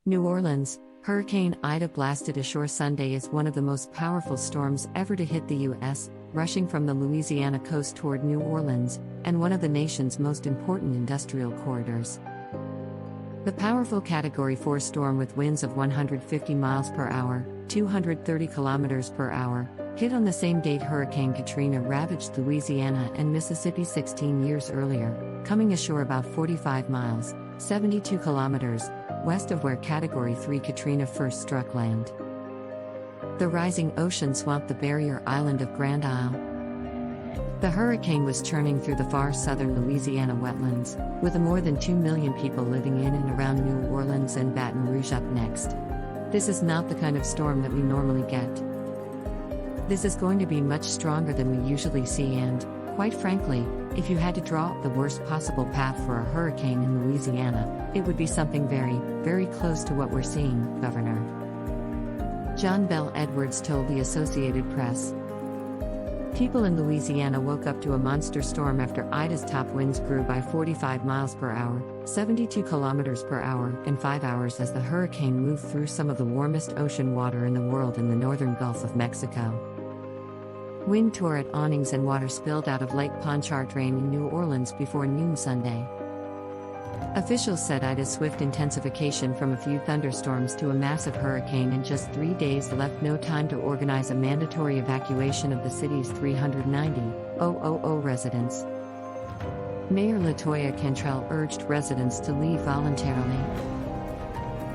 New Orleans, Hurricane Ida blasted ashore Sunday as one of the most powerful storms ever to hit the U.S., rushing from the Louisiana coast toward New Orleans, and one of the nation's most important industrial corridors. The powerful Category 4 storm with winds of 150 miles per hour, 230 kilometers per hour, hit on the same date Hurricane Katrina ravaged Louisiana and Mississippi 16 years earlier, coming ashore about 45 miles, 72 kilometers, west of where Category 3 Katrina first struck land. The rising ocean swamped the barrier island of Grand Isle. The hurricane was churning through the far southern Louisiana wetlands, with more than 2 million people living in and around New Orleans and Baton Rouge up next. This is not the kind of storm that we normally get. This is going to be much stronger than we usually see and, quite frankly, if you had to draw up the worst possible path for a hurricane in Louisiana, it would be something very, very close to what we're seeing, Governor John Bel Edwards told the Associated Press. People in Louisiana woke up to a monster storm after Ida's top winds grew by 45 miles per hour, 72 kilometers per hour, in 5 hours as the hurricane moved through some of the warmest ocean water in the world in the northern Gulf of Mexico. Wind tore at awnings and water spilled out of Lake Ponchartrain in New Orleans before noon Sunday. Officials said Ida's swift intensification from a few thunderstorms to a massive hurricane in just 3 days left no time to organize a mandatory evacuation of the city's 390,000 residents. Mayor LaToya Cantrell urged residents to leave voluntarily.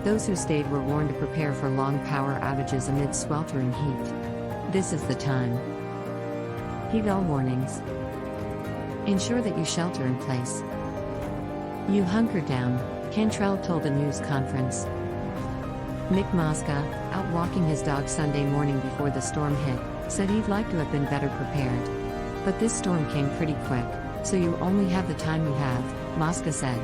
Those who stayed were warned to prepare for long power outages amid sweltering heat. This is the time. Heed all warnings. Ensure that you shelter in place. You hunker down, Cantrell told a news conference. Nick Mosca, out walking his dog Sunday morning before the storm hit, said he'd like to have been better prepared. But this storm came pretty quick, so you only have the time you have, Mosca said.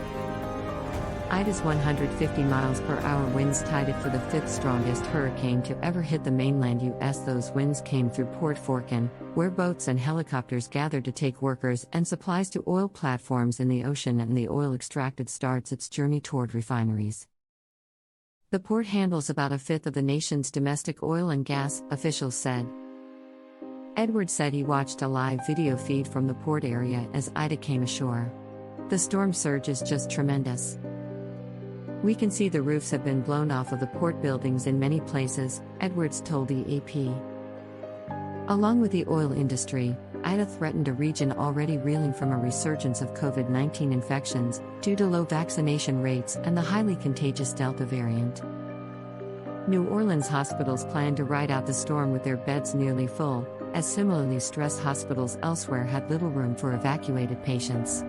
Ida's 150 miles per hour winds tied it for the fifth strongest hurricane to ever hit the mainland U.S. Those winds came through Port Fourchon, where boats and helicopters gathered to take workers and supplies to oil platforms in the ocean, and the oil extracted starts its journey toward refineries. The port handles about a fifth of the nation's domestic oil and gas, officials said. Edwards said he watched a live video feed from the port area as Ida came ashore. The storm surge is just tremendous. We can see the roofs have been blown off of the port buildings in many places, Edwards told the AP. Along with the oil industry, Ida threatened a region already reeling from a resurgence of COVID-19 infections due to low vaccination rates and the highly contagious Delta variant. New Orleans hospitals plan to ride out the storm with their beds nearly full, as similarly stressed hospitals elsewhere had little room for evacuated patients.